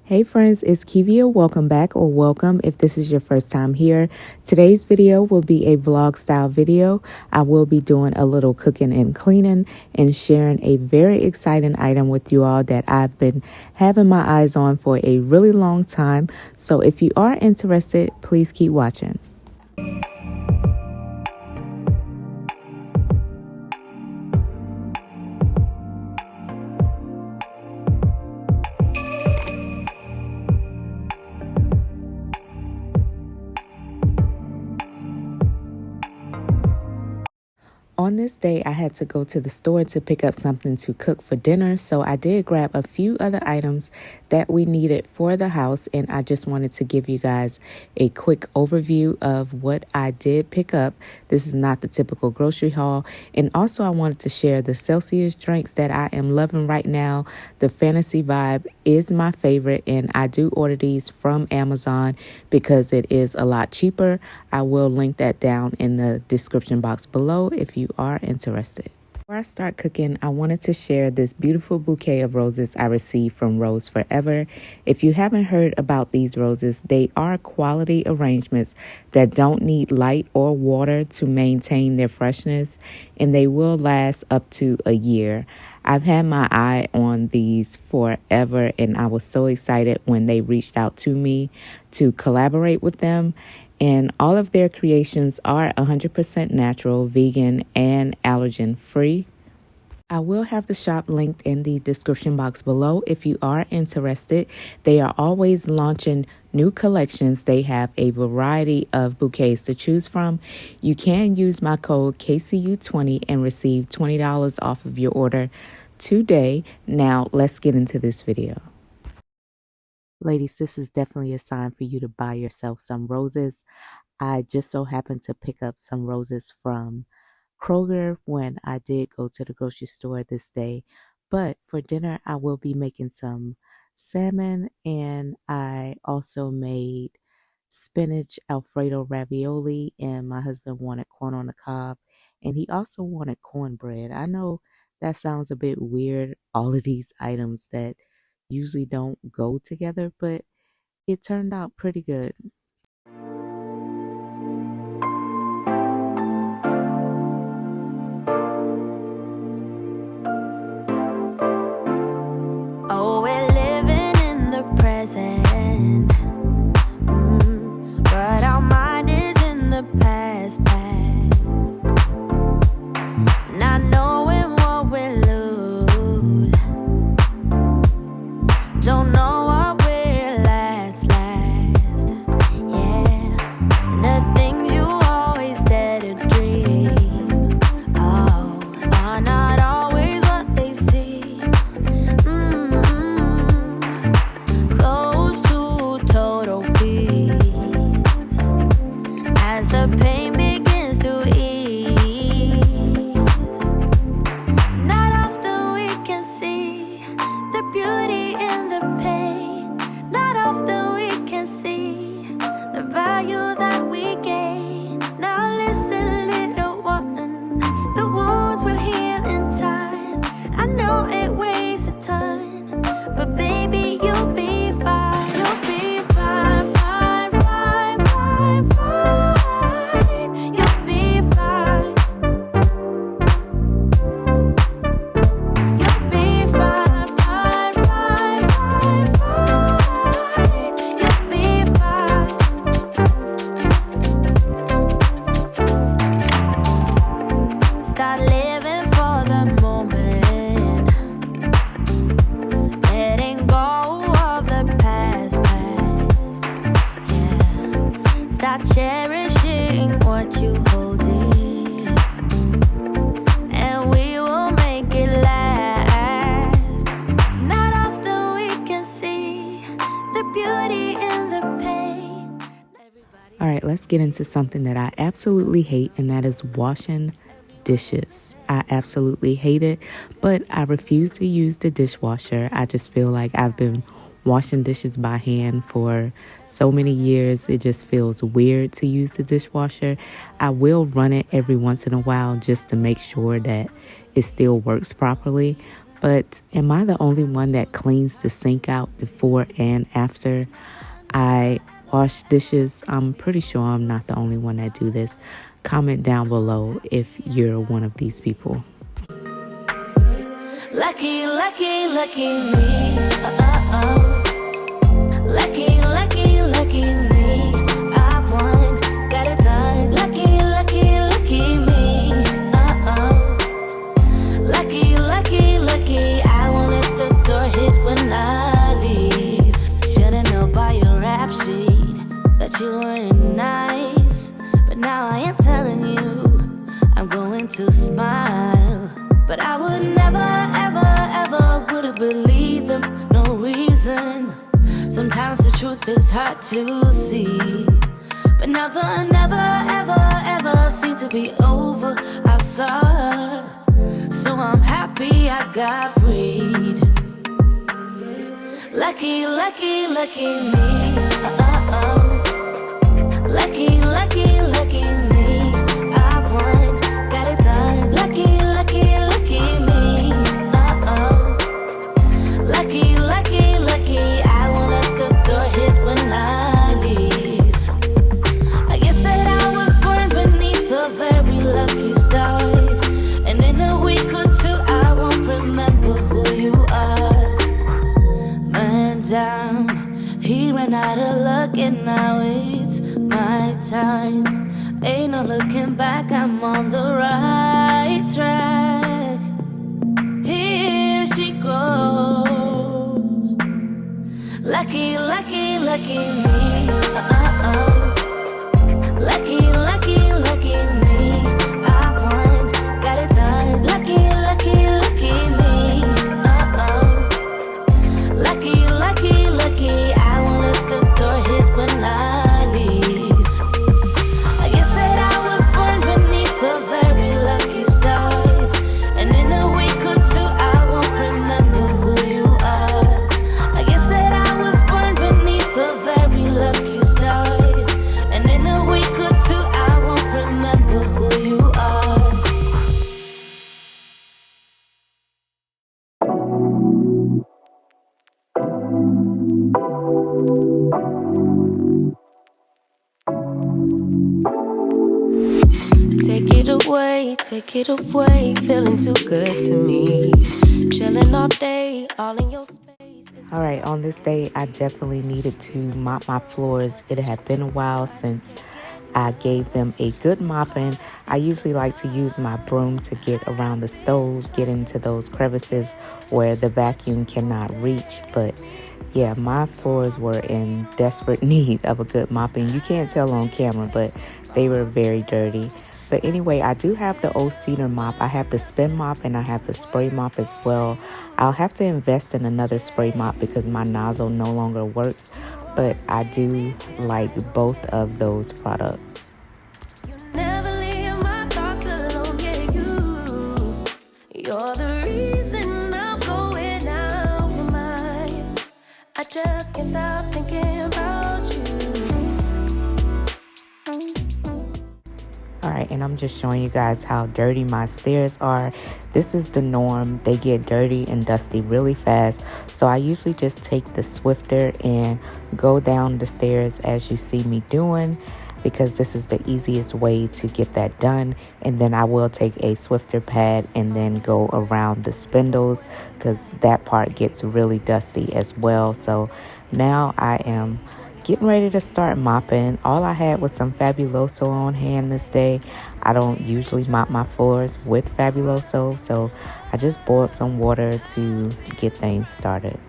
Hey friends, it's Kivia. Welcome back, or welcome if this is your first time here. Today's video will be a vlog style video. I will be doing a little cooking and cleaning and sharing a very exciting item with you all that I've been having my eyes on for a really long time. So if you are interested, please keep watching. On this day, I had to go to the store to pick up something to cook for dinner, so I did grab a few other items that we needed for the house, and I just wanted to give you guys a quick overview of what I did pick up. This is not the typical grocery haul, and also I wanted to share the Celsius drinks that I am loving right now. The Fantasy Vibe is my favorite, and I do order these from Amazon because it is a lot cheaper. I will link that down in the description box below if you are interested. Before I start cooking, I wanted to share this beautiful bouquet of roses I received from Rose Forever. If you haven't heard about these roses, they are quality arrangements that don't need light or water to maintain their freshness, and they will last up to a year. I've had my eye on these forever, and I was so excited when they reached out to me to collaborate with them. And all of their creations are 100% natural, vegan, and allergen free. I will have the shop linked in the description box below if you are interested. They are always launching new collections. They have a variety of bouquets to choose from. You can use my code KCU20 and receive $20 off of your order today. Now, let's get into this video. Ladies, this is definitely a sign for you to buy yourself some roses. I just so happened to pick up some roses from Kroger when I did go to the grocery store this day. But for dinner, I will be making some salmon, and I also made spinach Alfredo ravioli, and my husband wanted corn on the cob, and he also wanted cornbread. I know that sounds a bit weird, all of these items that usually don't go together, but it turned out pretty good. Oh, we're living in the present, but our mind is in the past, not knowing what we'll lose. Don't know what will last, yeah. The things you always dare to dream, oh, are not always what they seem. Close to total peace as the pain begins to ease. Not often we can see the beauty in the pain. Not often we can see the value that we gain. Now listen, little one, the wounds will heal in time. I know it weighs a ton, but baby, you'll be fine. You'll be fine, fine, fine, fine, fine. You'll be fine. You'll be fine, fine, fine, fine, fine. You'll be fine. Start living for the moment, letting go of the past, yeah. Start cherishing what you hold dear, and we will make it last. Not often we can see the beauty in the pain. All right, let's get into something that I absolutely hate, and that is washing dishes. I absolutely hate it, but I refuse to use the dishwasher. I just feel like I've been washing dishes by hand for so many years. It just feels weird to use the dishwasher. I will run it every once in a while just to make sure that it still works properly, But am I the only one that cleans the sink out before and after I wash dishes? I'm pretty sure I'm not the only one that do this. Comment down below if you're one of these people. Lucky, lucky, lucky me. Lucky, lucky, lucky me. I won, got it done. Lucky, lucky, lucky me. Lucky, lucky, lucky. I won't let the door hit when I leave. Should've known by your rap sheet that you weren't nice, but now I am telling you I'm going to smile. But I would never, ever, ever would've believed them, no reason. Sometimes the truth is hard to see, but now the never, ever, ever seemed to be over. I saw her, so I'm happy I got freed. Lucky, lucky, lucky me. Lucky, lucky, lucky me. I won, got it done. Lucky, lucky, lucky me. Lucky, lucky, lucky. I won't let the door hit when I leave. I guess that I was born beneath a very lucky star, and in a week or two I won't remember who you are. Man down, he ran out of luck and now it's my time. Ain't no looking back, I'm on the right track. Here she goes. Lucky, lucky, lucky me. Lucky, lucky, lucky me. I won, got it done. Lucky, lucky, lucky me. Lucky, lucky, lucky. I won't let the door hit when I leave. I guess that I was born beneath a very lucky star, and in a week or two I won't remember who you are. I guess that I was born beneath a very lucky star, and in a week or two I won't remember who you are. Take it away, feeling too good to me. Chilling all day, all in your space. All right, on this day, I definitely needed to mop my floors. It had been a while since I gave them a good mopping. I usually like to use my broom to get around the stove, get into those crevices where the vacuum cannot reach. But yeah, my floors were in desperate need of a good mopping. You can't tell on camera, but they were very dirty. But anyway, I do have the old cedar mop. I have the spin mop and I have the spray mop as well. I'll have to invest in another spray mop because my nozzle no longer works. But I do like both of those products. You never leave my thoughts alone, yeah, you're the reason I'm going out my mind. I just can't stop thinking about you. All right, and I'm just showing you guys how dirty my stairs are. This is the norm. They get dirty and dusty really fast. So I usually just take the Swifter and go down the stairs as you see me doing, because this is the easiest way to get that done. And then I will take a Swifter pad and then go around the spindles because that part gets really dusty as well. So now I am getting ready to start mopping. All I had was some Fabuloso on hand this day. I don't usually mop my floors with Fabuloso, so I just boiled some water to get things started.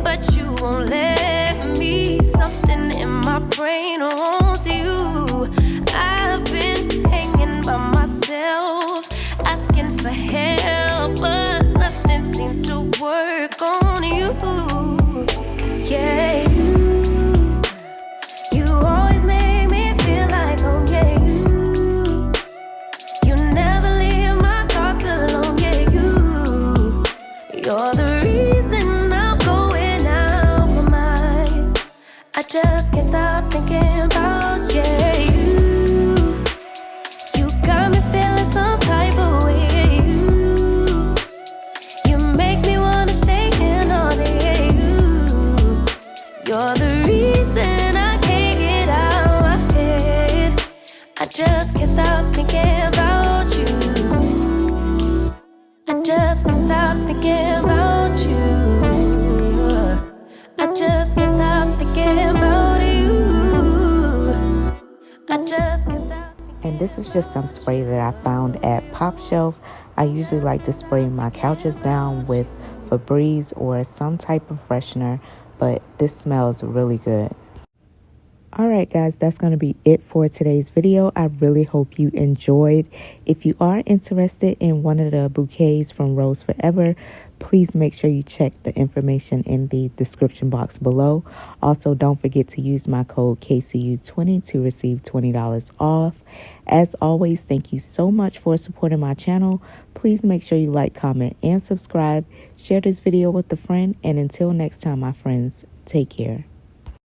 But you won't let me. Something in my brain holds you. I've been hanging by myself, asking for help, but nothing seems to work on you. Yeah, you always make me feel like, oh yeah, you never leave my thoughts alone, yeah, you're the reason I'm going out my mind. I just can't stop thinking about, yeah, you got me feeling some type of way, You're the reason I can't get out my head. I just can't stop thinking about you. I just can't stop thinking about you. I just can't stop thinking about you. I just can't stop. And this is just some spray that I found at Pop Shelf. I usually like to spray my couches down with Febreze or some type of freshener, but this smells really good. All right, guys, that's going to be it for today's video. I really hope you enjoyed. If you are interested in one of the bouquets from Rose Forever, please make sure you check the information in the description box below. Also, don't forget to use my code KCU20 to receive $20 off. As always, thank you so much for supporting my channel. Please make sure you like, comment, and subscribe. Share this video with a friend. And until next time, my friends, take care.